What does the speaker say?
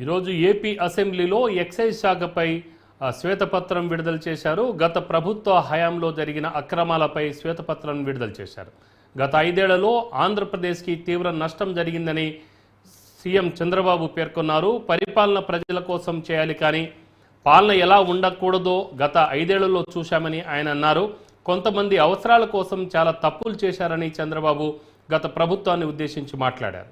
ఈరోజు ఏపీ అసెంబ్లీలో ఎక్సైజ్ శాఖపై శ్వేతపత్రం విడుదల చేశారు. గత ప్రభుత్వ హయాంలో జరిగిన అక్రమాలపై శ్వేతపత్రం విడుదల చేశారు. గత 5 ఏళ్లలో ఆంధ్రప్రదేశ్కి తీవ్ర నష్టం జరిగిందని సీఎం చంద్రబాబు పేర్కొన్నారు. పరిపాలన ప్రజల కోసం చేయాలి, కానీ పాలన ఎలా ఉండకూడదో గత 5 ఏళ్లలో చూశామని ఆయన అన్నారు. కొంతమంది అవసరాల కోసం చాలా తప్పులు చేశారని చంద్రబాబు గత ప్రభుత్వాన్ని ఉద్దేశించి మాట్లాడారు.